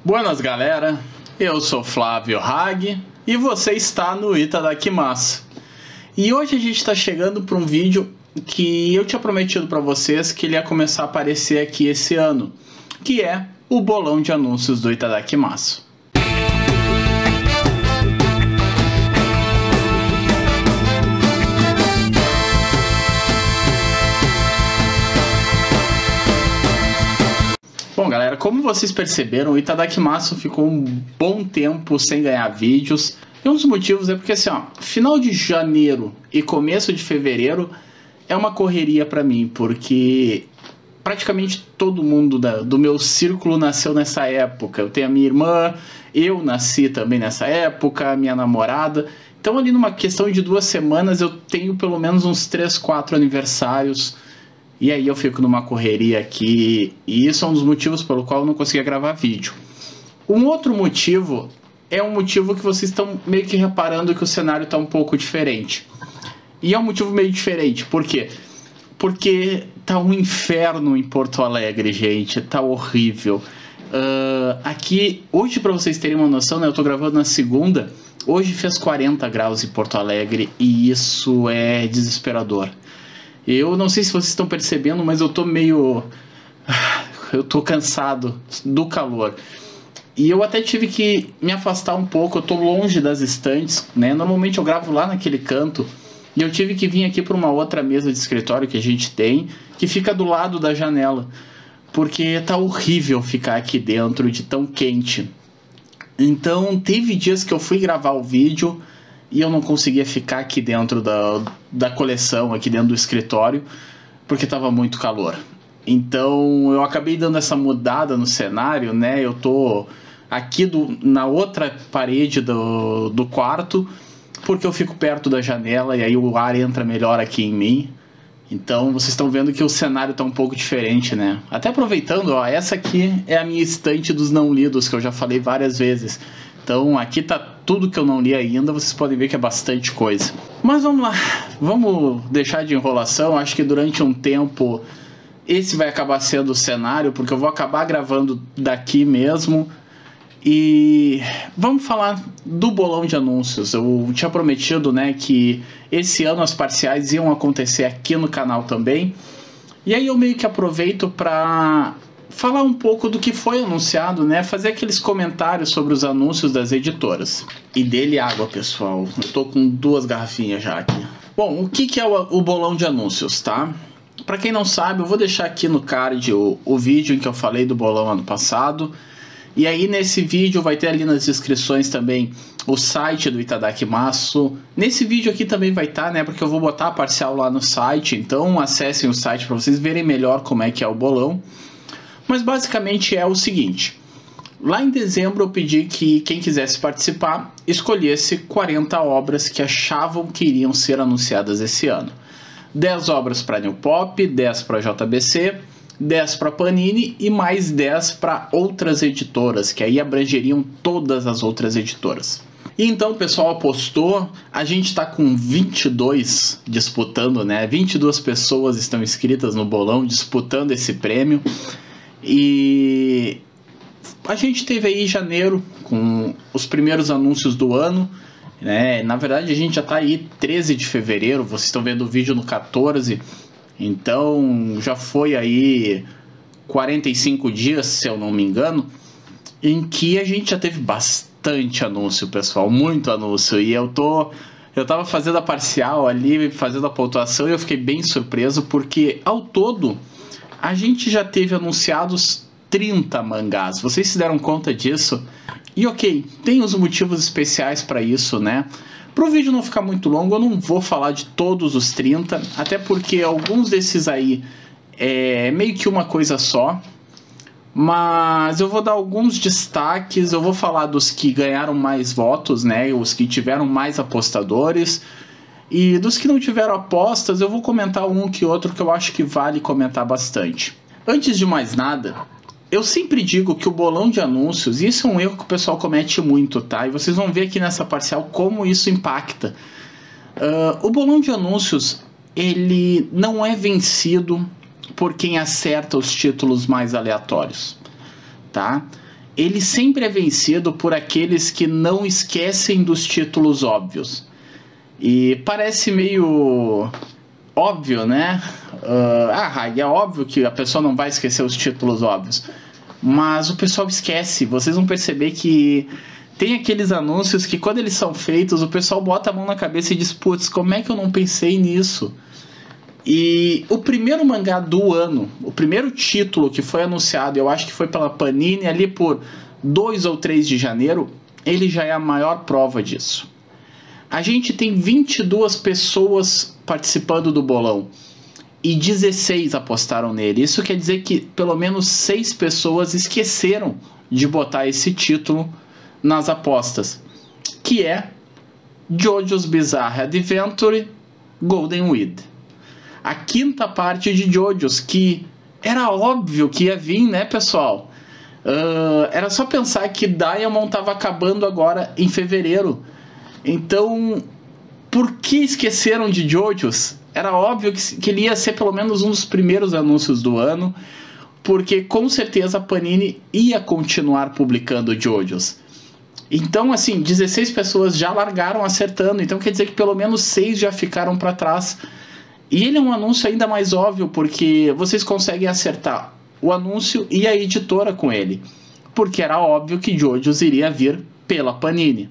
Buenas galera, eu sou Flávio Hag e você está no Itadakimasu. E hoje a gente está chegando para um vídeo que eu tinha prometido para vocês que ele ia começar a aparecer aqui esse ano, que é o bolão de anúncios do Itadakimasu. Bom galera, como vocês perceberam, o Itadakimasu ficou um bom tempo sem ganhar vídeos. E um dos motivos é porque assim, final de janeiro e começo de fevereiro é uma correria pra mim, porque praticamente todo mundo do meu círculo nasceu nessa época. Eu tenho a minha irmã, eu nasci também nessa época, a minha namorada. Então ali numa questão de 2 semanas eu tenho pelo menos uns 3, 4 aniversários. E aí eu fico numa correria aqui, e isso é um dos motivos pelo qual eu não conseguia gravar vídeo. Um outro motivo é um motivo que vocês estão meio que reparando que o cenário está um pouco diferente. E é um motivo meio diferente, por quê? Porque tá um inferno em Porto Alegre, gente, tá horrível. Aqui, hoje para vocês terem uma noção, né, eu tô gravando na segunda, hoje fez 40 graus em Porto Alegre e isso é desesperador. Eu não sei se vocês estão percebendo, mas eu tô cansado do calor. E eu até tive que me afastar um pouco, eu tô longe das estantes, né? Normalmente eu gravo lá naquele canto. E eu tive que vir aqui para uma outra mesa de escritório que a gente tem, que fica do lado da janela. Porque tá horrível ficar aqui dentro de tão quente. Então teve dias que eu fui gravar o vídeo e eu não conseguia ficar aqui dentro da coleção, aqui dentro do escritório, porque estava muito calor. Então eu acabei dando essa mudada no cenário, né? Eu tô aqui na outra parede do quarto, porque eu fico perto da janela e aí o ar entra melhor aqui em mim. Então vocês estão vendo que o cenário está um pouco diferente, né? Até aproveitando, essa aqui é a minha estante dos não lidos, que eu já falei várias vezes. Então aqui tá tudo que eu não li ainda, vocês podem ver que é bastante coisa. Mas vamos lá, vamos deixar de enrolação. Acho que durante um tempo esse vai acabar sendo o cenário, porque eu vou acabar gravando daqui mesmo. E vamos falar do bolão de anúncios. Eu tinha prometido, né, que esse ano as parciais iam acontecer aqui no canal também. E aí eu meio que aproveito para falar um pouco do que foi anunciado, né? Fazer aqueles comentários sobre os anúncios das editoras. E dele água, pessoal. Eu tô com 2 garrafinhas já aqui. Bom, o que é o bolão de anúncios, tá? Para quem não sabe, eu vou deixar aqui no card o vídeo em que eu falei do bolão ano passado. E aí nesse vídeo vai ter ali nas descrições também o site do Itadakimasu. Nesse vídeo aqui também vai estar, né? Porque eu vou botar a parcial lá no site. Então acessem o site para vocês verem melhor como é que é o bolão. Mas basicamente é o seguinte: lá em dezembro eu pedi que quem quisesse participar escolhesse 40 obras que achavam que iriam ser anunciadas esse ano. 10 obras para New Pop, 10 para JBC, 10 para Panini e mais 10 para outras editoras, que aí abrangeriam todas as outras editoras. E então o pessoal apostou, a gente está com 22 disputando, né? 22 pessoas estão inscritas no bolão disputando esse prêmio. E a gente teve aí janeiro com os primeiros anúncios do ano, né? Na verdade a gente já está aí 13 de fevereiro, vocês estão vendo o vídeo no 14, então já foi aí 45 dias, se eu não me engano, em que a gente já teve bastante anúncio, pessoal, muito anúncio. E eu tava fazendo a parcial ali, fazendo a pontuação, e eu fiquei bem surpreso, porque ao todo a gente já teve anunciados 30 mangás. Vocês se deram conta disso? E ok, tem os motivos especiais para isso, né? Para o vídeo não ficar muito longo, eu não vou falar de todos os 30, até porque alguns desses aí é meio que uma coisa só. Mas eu vou dar alguns destaques, eu vou falar dos que ganharam mais votos, né? Os que tiveram mais apostadores. E dos que não tiveram apostas, eu vou comentar um que outro que eu acho que vale comentar bastante. Antes de mais nada, eu sempre digo que o bolão de anúncios, isso é um erro que o pessoal comete muito, tá? E vocês vão ver aqui nessa parcial como isso impacta. O bolão de anúncios, ele não é vencido por quem acerta os títulos mais aleatórios, tá? ele sempre é vencido por aqueles que não esquecem dos títulos óbvios. E parece meio óbvio, né? É óbvio que a pessoa não vai esquecer os títulos óbvios. Mas o pessoal esquece. Vocês vão perceber que tem aqueles anúncios que quando eles são feitos, o pessoal bota a mão na cabeça e diz, putz, como é que eu não pensei nisso? E o primeiro mangá do ano, o primeiro título que foi anunciado, eu acho que foi pela Panini ali por 2 ou 3 de janeiro, ele já é a maior prova disso. A gente tem 22 pessoas participando do bolão e 16 apostaram nele. Isso quer dizer que pelo menos 6 pessoas esqueceram de botar esse título nas apostas, que é JoJo's Bizarre Adventure Golden Weed. A quinta parte de JoJo's, que era óbvio que ia vir, né, pessoal? Era só pensar que Diamond estava acabando agora em fevereiro. Então, por que esqueceram de JoJo's? Era óbvio que ele ia ser pelo menos um dos primeiros anúncios do ano, porque com certeza a Panini ia continuar publicando JoJo's. Então, assim, 16 pessoas já largaram acertando, então quer dizer que pelo menos 6 já ficaram para trás. E ele é um anúncio ainda mais óbvio, porque vocês conseguem acertar o anúncio e a editora com ele, porque era óbvio que JoJo's iria vir pela Panini.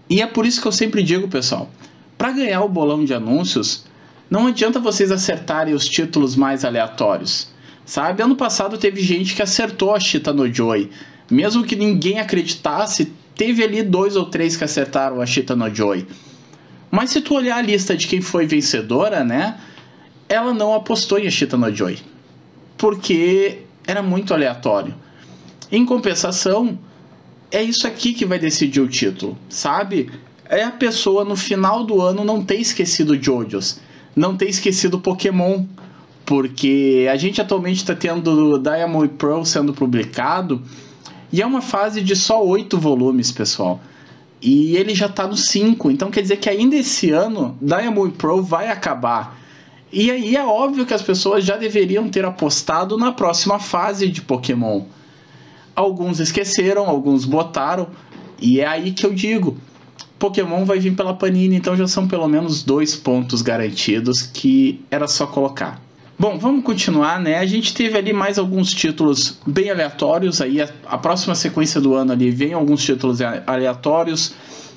E é por isso que eu sempre digo, pessoal, para ganhar o bolão de anúncios, não adianta vocês acertarem os títulos mais aleatórios, sabe? Ano passado teve gente que acertou a Shita no Joy, mesmo que ninguém acreditasse, teve ali 2 ou 3 que acertaram a Shita no Joy. Mas se tu olhar a lista de quem foi vencedora, né, ela não apostou em Shita no Joy, porque era muito aleatório. Em compensação, é isso aqui que vai decidir o título, sabe? É a pessoa no final do ano não ter esquecido JoJo's, não ter esquecido Pokémon, porque a gente atualmente está tendo Diamond e Pearl sendo publicado, e é uma fase de só 8 volumes, pessoal. E ele já está no 5, então quer dizer que ainda esse ano Diamond e Pearl vai acabar. E aí é óbvio que as pessoas já deveriam ter apostado na próxima fase de Pokémon. Alguns esqueceram, alguns botaram, e é aí que eu digo, Pokémon vai vir pela Panini, então já são pelo menos 2 pontos garantidos que era só colocar. Bom, vamos continuar, né? A gente teve ali mais alguns títulos bem aleatórios, aí a próxima sequência do ano ali vem alguns títulos aleatórios.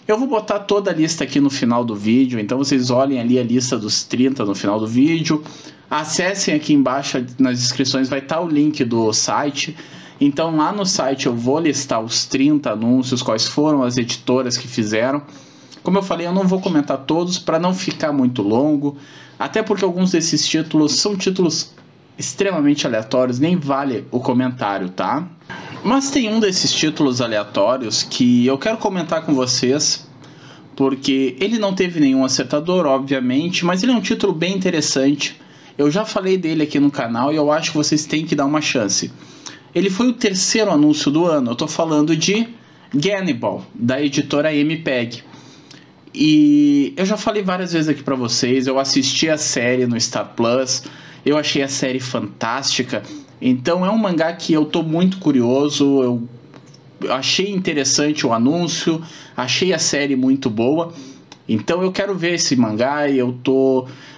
Eu vou botar toda a lista aqui no final do vídeo, então vocês olhem ali a lista dos 30 no final do vídeo. Acessem aqui embaixo nas descrições, vai estar o link do site. Então lá no site eu vou listar os 30 anúncios, quais foram as editoras que fizeram. Como eu falei, eu não vou comentar todos para não ficar muito longo, até porque alguns desses títulos são títulos extremamente aleatórios, nem vale o comentário, tá? Mas tem um desses títulos aleatórios que eu quero comentar com vocês, porque ele não teve nenhum acertador, obviamente, mas ele é um título bem interessante. Eu já falei dele aqui no canal e eu acho que vocês têm que dar uma chance. Ele foi o terceiro anúncio do ano. Eu estou falando de Gannibal, da editora MPEG. E eu já falei várias vezes aqui para vocês, eu assisti a série no Star Plus, eu achei a série fantástica. Então é um mangá que eu estou muito curioso, eu achei interessante o anúncio, achei a série muito boa. Então eu quero ver esse mangá e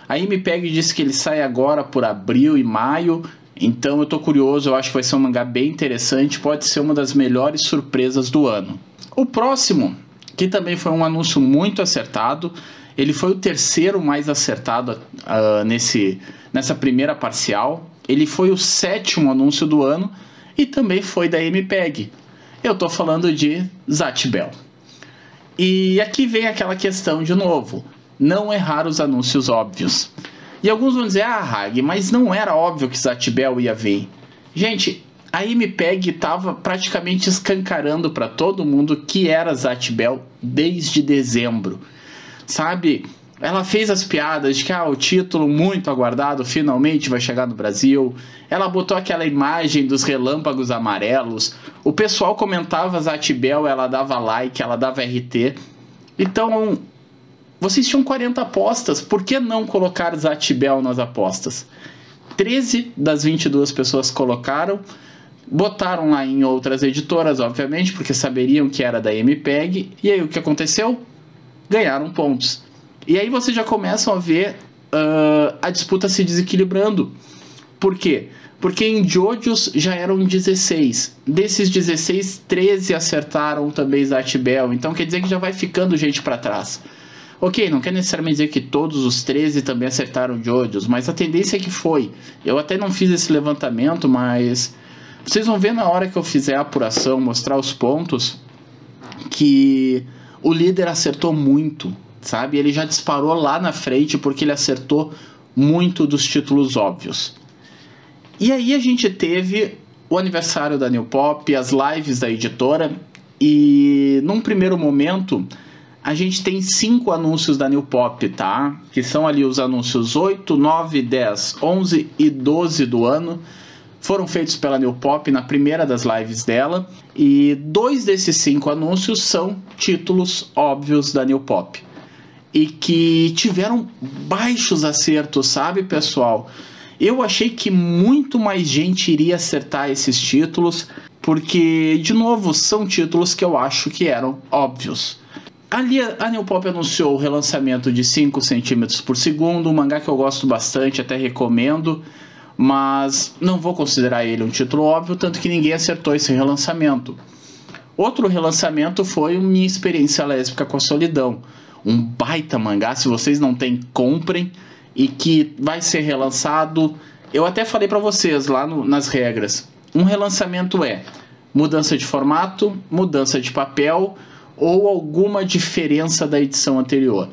a MPEG disse que ele sai agora por abril e maio. Então eu tô curioso, eu acho que vai ser um mangá bem interessante, pode ser uma das melhores surpresas do ano. O próximo, que também foi um anúncio muito acertado, ele foi o terceiro mais acertado nessa primeira parcial, ele foi o 7º anúncio do ano e também foi da MPEG. Eu tô falando de Zatch Bell. E aqui vem aquela questão de novo, não errar os anúncios óbvios. E alguns vão dizer, Hag, mas não era óbvio que Zatch Bell ia vir. Gente, a MPEG estava praticamente escancarando para todo mundo que era Zatch Bell desde dezembro. Sabe, ela fez as piadas de que o título muito aguardado finalmente vai chegar no Brasil. Ela botou aquela imagem dos relâmpagos amarelos. O pessoal comentava Zatch Bell, ela dava like, ela dava RT. Então, vocês tinham 40 apostas, por que não colocar Zatch Bell nas apostas? 13 das 22 pessoas colocaram, Botaram lá em outras editoras, obviamente, porque saberiam que era da MPEG. E aí o que aconteceu? Ganharam pontos. E aí vocês já começam a ver a disputa se desequilibrando. Por quê? Porque em JoJo's já eram 16. Desses 16, 13 acertaram também Zatbel. Então quer dizer que já vai ficando gente para trás. Ok, não quer necessariamente dizer que todos os 13 também acertaram JoJo's, mas a tendência é que foi. Eu até não fiz esse levantamento, mas vocês vão ver na hora que eu fizer a apuração, mostrar os pontos, que o líder acertou muito, sabe? Ele já disparou lá na frente porque ele acertou muito dos títulos óbvios. E aí a gente teve o aniversário da New Pop, as lives da editora, e num primeiro momento a gente tem 5 anúncios da New Pop, tá? Que são ali os anúncios 8, 9, 10, 11 e 12 do ano. Foram feitos pela New Pop na primeira das lives dela. E 2 desses 5 anúncios são títulos óbvios da New Pop. E que tiveram baixos acertos, sabe, pessoal? Eu achei que muito mais gente iria acertar esses títulos, porque, de novo, são títulos que eu acho que eram óbvios. Ali a New Pop anunciou o relançamento de 5 centímetros por segundo, um mangá que eu gosto bastante, até recomendo, mas não vou considerar ele um título óbvio, tanto que ninguém acertou esse relançamento. Outro relançamento foi Minha Experiência Lésbica com a Solidão, um baita mangá, se vocês não têm, comprem, e que vai ser relançado. Eu até falei para vocês lá nas regras, um relançamento é mudança de formato, mudança de papel ou alguma diferença da edição anterior.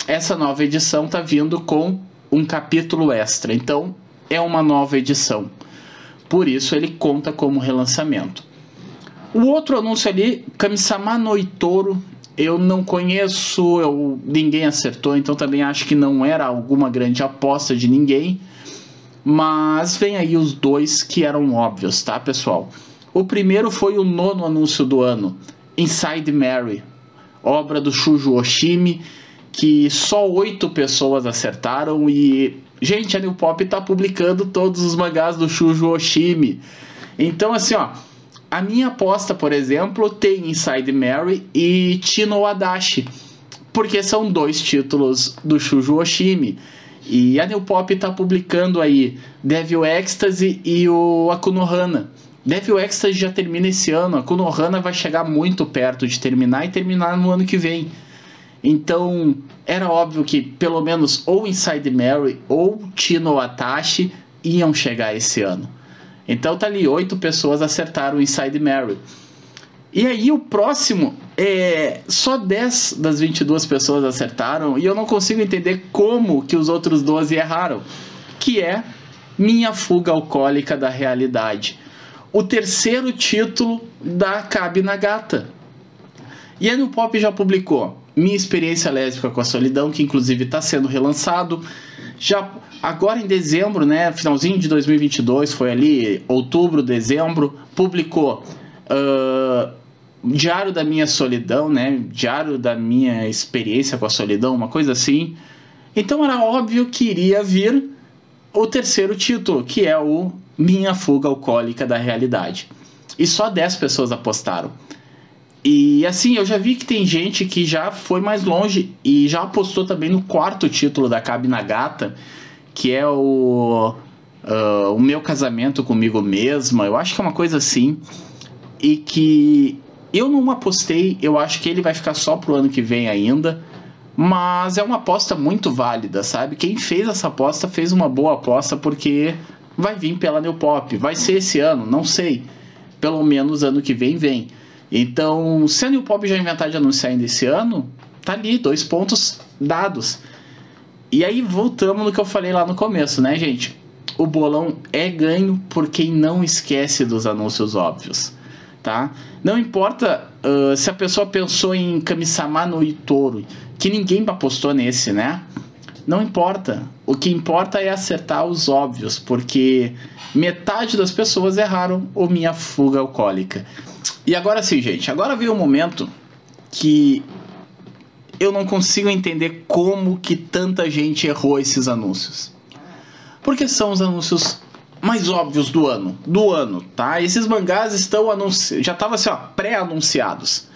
Essa nova edição está vindo com um capítulo extra, então é uma nova edição. Por isso ele conta como relançamento. O outro anúncio ali, Kami-sama no Itoro, eu não conheço, ninguém acertou, então também acho que não era alguma grande aposta de ninguém. Mas vem aí os 2 que eram óbvios, tá, pessoal? O primeiro foi o 9º anúncio do ano, Inside Mary, obra do Shujo Oshimi, que só 8 pessoas acertaram. E, gente, a New Pop tá publicando todos os mangás do Shujo Oshimi. Então, assim, ó, a minha aposta, por exemplo, tem Inside Mary e Chino Adachi, porque são 2 títulos do Shujo Oshimi. E a New Pop tá publicando aí Devil Ecstasy e o Akunohana. Devil Ecstasy já termina esse ano, a Konohana vai chegar muito perto de terminar e terminar no ano que vem. Então, era óbvio que pelo menos ou Inside Mary ou Chino Atashi iam chegar esse ano. Então tá ali, 8 pessoas acertaram Inside Mary. E aí o próximo, só 10 das 22 pessoas acertaram, e eu não consigo entender como que os outros 12 erraram, que é Minha Fuga Alcoólica da Realidade. O terceiro título da Kabi Nagata. E a New Pop já publicou Minha Experiência Lésbica com a Solidão, que inclusive está sendo relançado. Já agora em dezembro, né, finalzinho de 2022, foi ali outubro, dezembro, publicou Diário da Minha Solidão, né, Diário da Minha Experiência com a Solidão, uma coisa assim. Então era óbvio que iria vir o terceiro título, que é o Minha Fuga Alcoólica da Realidade. E só 10 pessoas apostaram. E assim, eu já vi que tem gente que já foi mais longe e já apostou também no 4º título da Kabi Nagata, que é o Meu Casamento Comigo Mesma. Eu acho que é uma coisa assim. E que eu não apostei, eu acho que ele vai ficar só pro ano que vem ainda. Mas é uma aposta muito válida, sabe? Quem fez essa aposta fez uma boa aposta, porque vai vir pela New Pop. Vai ser esse ano? Não sei. Pelo menos ano que vem. Então, se a New Pop já inventar de anunciar ainda esse ano, tá ali, 2 pontos dados. E aí voltamos no que eu falei lá no começo, né, gente? O bolão é ganho por quem não esquece dos anúncios óbvios, tá? Não importa se a pessoa pensou em Kami-sama no Itoro, que ninguém apostou nesse, né? Não importa. O que importa é acertar os óbvios, porque metade das pessoas erraram o Minha Fuga Alcoólica. E agora sim, gente, agora veio o momento que eu não consigo entender como que tanta gente errou esses anúncios. Porque são os anúncios mais óbvios do ano, tá? Esses mangás estão já estavam assim, ó, pré-anunciados,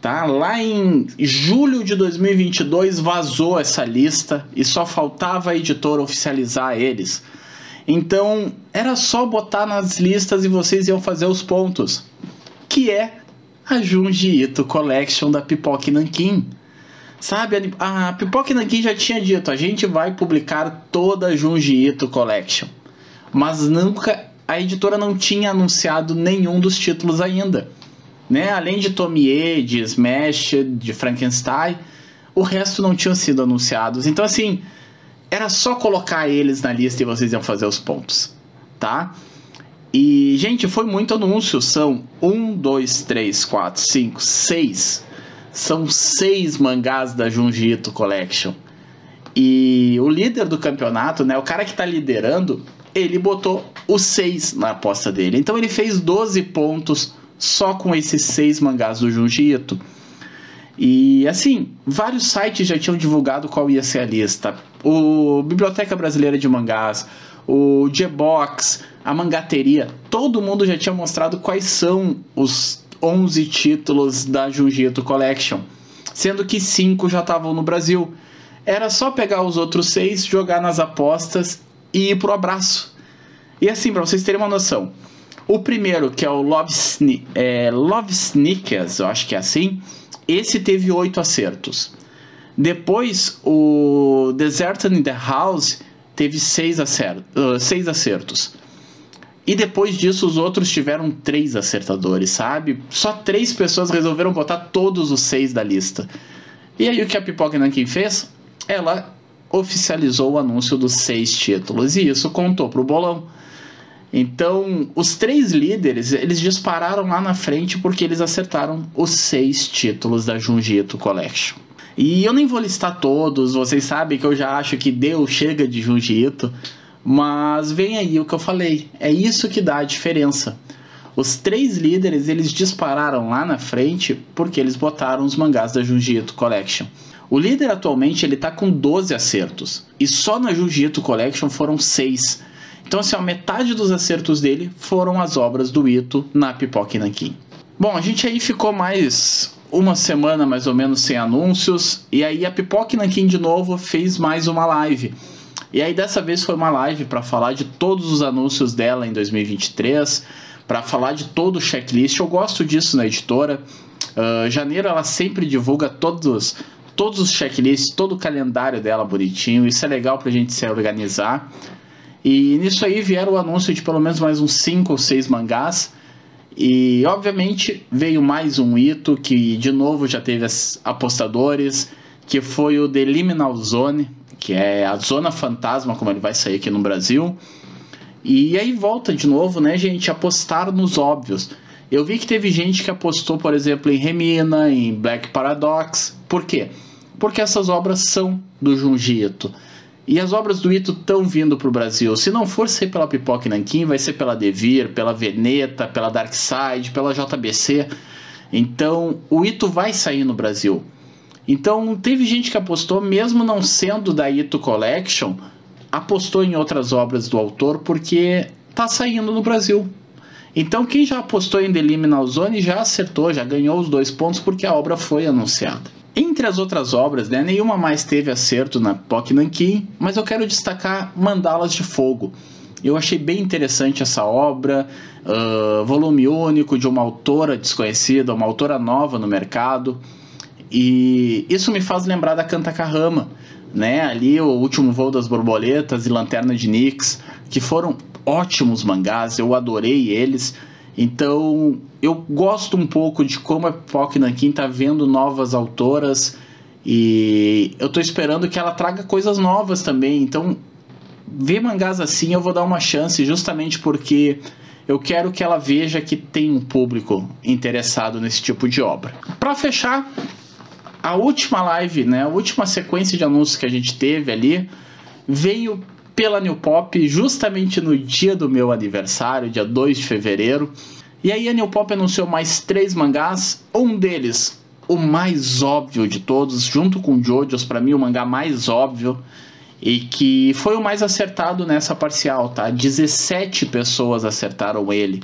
tá? Lá em julho de 2022 vazou essa lista e só faltava a editora oficializar eles. Então era só botar nas listas e vocês iam fazer os pontos, que é a Junji Ito Collection da Pipoca Nankin. Sabe, a Pipoca Nankin já tinha dito, a gente vai publicar toda a Junji Ito Collection. Mas nunca, a editora não tinha anunciado nenhum dos títulos ainda. Né? Além de Tomie, de Smash, de Frankenstein, o resto não tinham sido anunciados. Então assim, era só colocar eles na lista e vocês iam fazer os pontos. Tá? E, gente, foi muito anúncio. São 1, 2, 3, 4, 5, 6. São 6 mangás da Junji Ito Collection. E o líder do campeonato, né, o cara que tá liderando, ele botou os 6 na aposta dele. Então ele fez 12 pontos só com esses 6 mangás do Junji Ito. E assim, vários sites já tinham divulgado qual ia ser a lista. O Biblioteca Brasileira de Mangás, o G-Box, a Mangateria, todo mundo já tinha mostrado quais são os 11 títulos da Junji Ito Collection, sendo que 5 já estavam no Brasil. Era só pegar os outros 6, jogar nas apostas e ir pro abraço. E assim, para vocês terem uma noção, o primeiro, que é o Love Sneakers, eu acho que é assim, esse teve 8 acertos. Depois, o Desert in the House teve 6 acertos. E depois disso, os outros tiveram 3 acertadores, sabe? Só 3 pessoas resolveram botar todos os 6 da lista. E aí o que a Pipoca Nankin fez? Ela oficializou o anúncio dos 6 títulos. E isso contou pro bolão. Então, os 3 líderes, eles dispararam lá na frente porque eles acertaram os 6 títulos da Junji Ito Collection. E eu nem vou listar todos, vocês sabem que eu já acho que chega de Junji Ito. Mas vem aí o que eu falei, é isso que dá a diferença. Os 3 líderes, eles dispararam lá na frente porque eles botaram os mangás da Junji Ito Collection. O líder atualmente ele tá com 12 acertos e só na Junji Ito Collection foram 6. Então assim, a metade dos acertos dele foram as obras do Ito na Pipoca Nankin. Bom, a gente aí ficou mais uma semana mais ou menos sem anúncios e aí a Pipoca Nankin de novo fez mais uma live. E aí dessa vez foi uma live para falar de todos os anúncios dela em 2023, para falar de todo o checklist. Eu gosto disso na editora. Janeiro ela sempre divulga todos os checklists, todo o calendário dela bonitinho. Isso é legal para a gente se organizar. E nisso aí vieram o anúncio de pelo menos mais uns 5 ou 6 mangás. E obviamente veio mais um Ito, que de novo já teve apostadores, que foi o The Liminal Zone, que é a Zona Fantasma, como ele vai sair aqui no Brasil. E aí volta de novo, né, gente, apostar nos óbvios. Eu vi que teve gente que apostou, por exemplo, em Remina, em Black Paradox. Por quê? Porque essas obras são do Junji Ito. E as obras do Ito estão vindo para o Brasil. Se não for ser pela Pipoca Nankin, vai ser pela Devir, pela Veneta, pela Darkside, pela JBC. Então, o Ito vai sair no Brasil. Então, teve gente que apostou, mesmo não sendo da Ito Collection, apostou em outras obras do autor porque tá saindo no Brasil. Então, quem já apostou em The Liminal Zone já acertou, já ganhou os 2 pontos porque a obra foi anunciada. Entre as outras obras, né, nenhuma mais teve acerto na Pipoca Nankin, mas eu quero destacar Mandalas de Fogo. Eu achei bem interessante essa obra, volume único de uma autora desconhecida, uma autora nova no mercado. E isso me faz lembrar da Kantakahama, né? Ali o Último Voo das Borboletas e Lanterna de Nyx, que foram ótimos mangás, eu adorei eles. Então eu gosto um pouco de como a Pipoca Nankin tá vendo novas autoras e eu tô esperando que ela traga coisas novas também. Então ver mangás assim eu vou dar uma chance, justamente porque eu quero que ela veja que tem um público interessado nesse tipo de obra. Para fechar, a última live, né, a última sequência de anúncios que a gente teve ali, veio pela New Pop justamente no dia do meu aniversário, dia 2 de fevereiro. E aí a New Pop anunciou mais 3 mangás, um deles, o mais óbvio de todos, junto com JoJo's, para mim o mangá mais óbvio. e que foi o mais acertado nessa parcial, tá? 17 pessoas acertaram ele,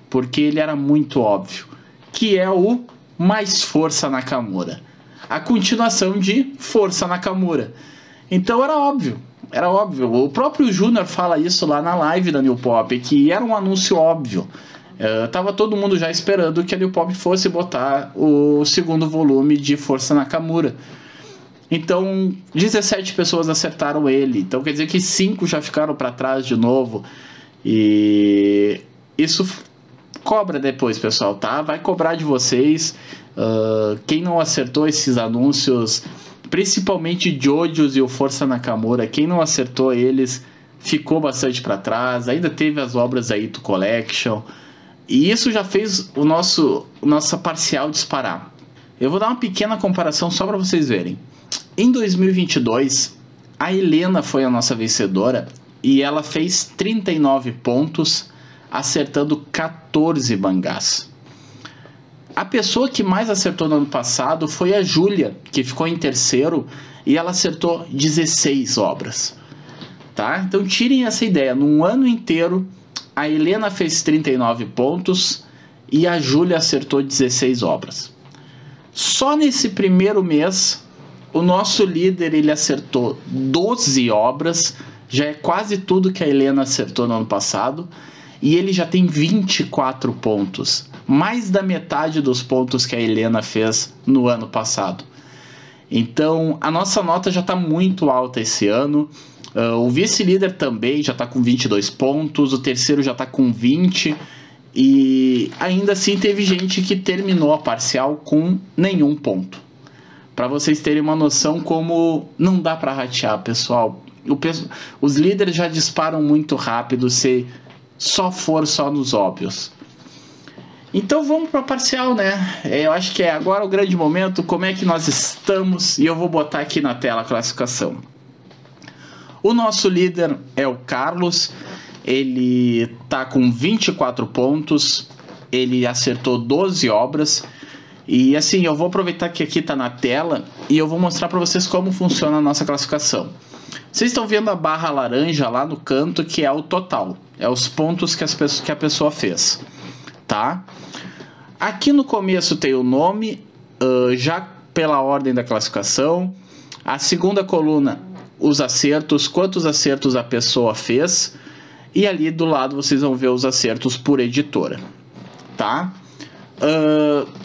porque ele era muito óbvio, que é o Mais Força Nakamura, a continuação de Força Nakamura. Então era óbvio. O próprio Júnior fala isso lá na live da New Pop, que era um anúncio óbvio. Tava todo mundo já esperando que a New Pop fosse botar o segundo volume de Força Nakamura. Então 17 pessoas acertaram ele. Então quer dizer que 5 já ficaram para trás de novo. E isso cobra depois, pessoal, tá? Vai cobrar de vocês. Quem não acertou esses anúncios, principalmente Jojos e o Força Nakamura, quem não acertou eles ficou bastante para trás. Ainda teve as obras aí do Collection, e isso já fez o nossa parcial disparar. Eu vou dar uma pequena comparação só para vocês verem. Em 2022, a Helena foi a nossa vencedora e ela fez 39 pontos, acertando 14 mangás. A pessoa que mais acertou no ano passado foi a Júlia, que ficou em terceiro, e ela acertou 16 obras. Tá? Então tirem essa ideia, num ano inteiro a Helena fez 39 pontos e a Júlia acertou 16 obras. Só nesse primeiro mês o nosso líder ele acertou 12 obras, já é quase tudo que a Helena acertou no ano passado, e ele já tem 24 pontos, mais da metade dos pontos que a Helena fez no ano passado. Então a nossa nota já está muito alta esse ano. O vice-líder também já está com 22 pontos, o terceiro já está com 20, e ainda assim teve gente que terminou a parcial com nenhum ponto. Para vocês terem uma noção como não dá para ratear, pessoal. Os líderes já disparam muito rápido se só for só nos óbvios. Então vamos para a parcial, né? Eu acho que é agora o grande momento, como é que nós estamos, e eu vou botar aqui na tela a classificação. O nosso líder é o Carlos, ele tá com 24 pontos, ele acertou 12 obras, e assim, eu vou aproveitar que aqui tá na tela, e eu vou mostrar para vocês como funciona a nossa classificação. Vocês estão vendo a barra laranja lá no canto, que é o total, é os pontos que a pessoa fez, tá? Aqui no começo tem o nome, já pela ordem da classificação. A segunda coluna, os acertos, quantos acertos a pessoa fez, e ali do lado vocês vão ver os acertos por editora, tá?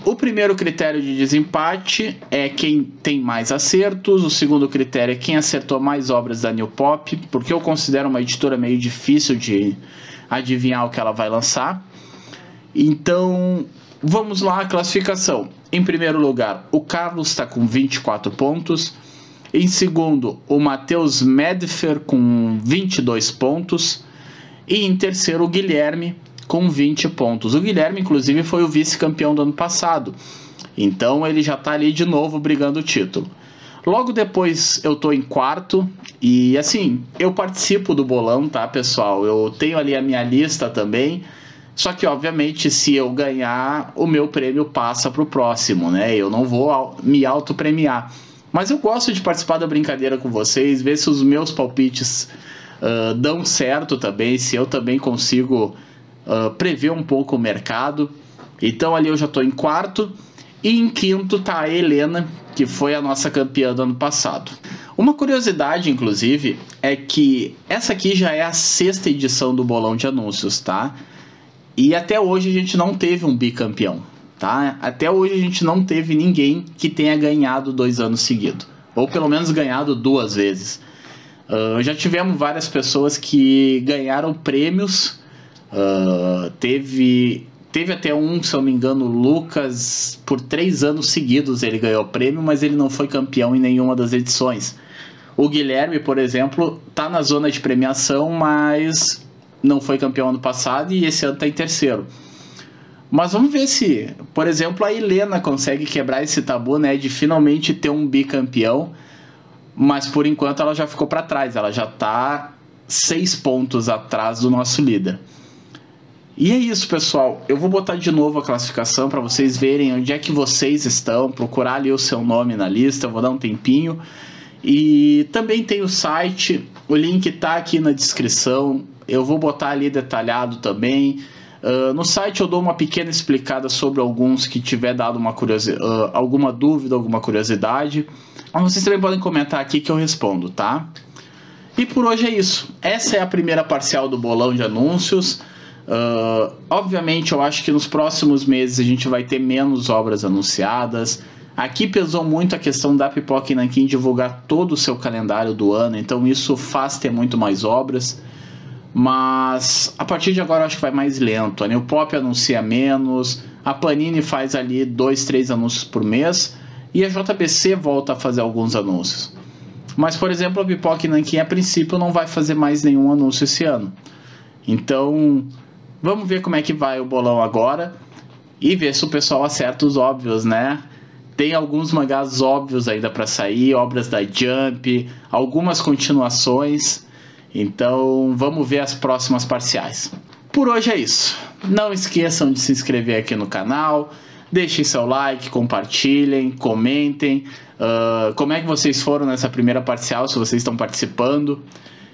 O primeiro critério de desempate é quem tem mais acertos, o segundo critério é quem acertou mais obras da New Pop, porque eu considero uma editora meio difícil de adivinhar o que ela vai lançar. Então vamos lá, a classificação. Em primeiro lugar, o Carlos está com 24 pontos. Em segundo, o Matheus Medfer com 22 pontos. E em terceiro, o Guilherme com 20 pontos. O Guilherme, inclusive, foi o vice-campeão do ano passado. Então ele já está ali de novo brigando o título. Logo depois eu estou em quarto. E assim, eu participo do bolão, tá, pessoal? Eu tenho ali a minha lista também. Só que, obviamente, se eu ganhar, o meu prêmio passa para o próximo, né? Eu não vou me autopremiar. Mas eu gosto de participar da brincadeira com vocês, ver se os meus palpites dão certo também, se eu também consigo prever um pouco o mercado. Então ali eu já estou em quarto. E em quinto está a Helena, que foi a nossa campeã do ano passado. Uma curiosidade, inclusive, é que essa aqui já é a 6ª edição do Bolão de Anúncios, tá? E até hoje a gente não teve um bicampeão. Tá? Até hoje a gente não teve ninguém que tenha ganhado 2 anos seguidos, ou pelo menos ganhado 2 vezes. Já tivemos várias pessoas que ganharam prêmios, teve até um, se eu não me engano, o Lucas, por 3 anos seguidos ele ganhou prêmio, mas ele não foi campeão em nenhuma das edições. O Guilherme, por exemplo, tá na zona de premiação, mas não foi campeão ano passado e esse ano está em terceiro. Mas vamos ver se, por exemplo, a Helena consegue quebrar esse tabu, né, de finalmente ter um bicampeão, mas por enquanto ela já ficou para trás, ela já está 6 pontos atrás do nosso líder. E é isso, pessoal, eu vou botar de novo a classificação para vocês verem onde é que vocês estão, procurar ali o seu nome na lista, eu vou dar um tempinho, E também tem o site, o link tá aqui na descrição, eu vou botar ali detalhado também. No site eu dou uma pequena explicada sobre alguns que tiver dado uma alguma dúvida, alguma curiosidade. Mas vocês também podem comentar aqui que eu respondo, tá? E por hoje é isso. Essa é a primeira parcial do bolão de anúncios. Obviamente eu acho que nos próximos meses a gente vai ter menos obras anunciadas. Aqui pesou muito a questão da Pipoca e Nanquim divulgar todo o seu calendário do ano, então isso faz ter muito mais obras. Mas a partir de agora eu acho que vai mais lento. A New Pop anuncia menos, a Panini faz ali 2, 3 anúncios por mês e a JBC volta a fazer alguns anúncios. Mas, por exemplo, a Pipoca e Nanquim a princípio não vai fazer mais nenhum anúncio esse ano. Então, vamos ver como é que vai o bolão agora e ver se o pessoal acerta os óbvios, né? Tem alguns mangás óbvios ainda para sair, obras da Jump, algumas continuações. Então, vamos ver as próximas parciais. Por hoje é isso. Não esqueçam de se inscrever aqui no canal. Deixem seu like, compartilhem, comentem. Como é que vocês foram nessa primeira parcial, se vocês estão participando.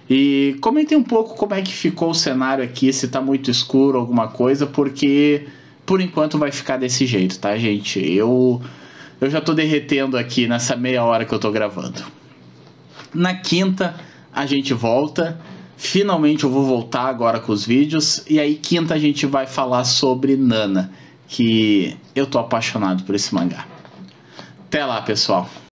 E comentem um pouco como é que ficou o cenário aqui, se está muito escuro, alguma coisa, porque por enquanto vai ficar desse jeito, tá, gente? Eu já estou derretendo aqui nessa meia hora que eu estou gravando. Na quinta a gente volta. Finalmente eu vou voltar agora com os vídeos. E aí quinta a gente vai falar sobre Nana, que eu tô apaixonado por esse mangá. Até lá, pessoal.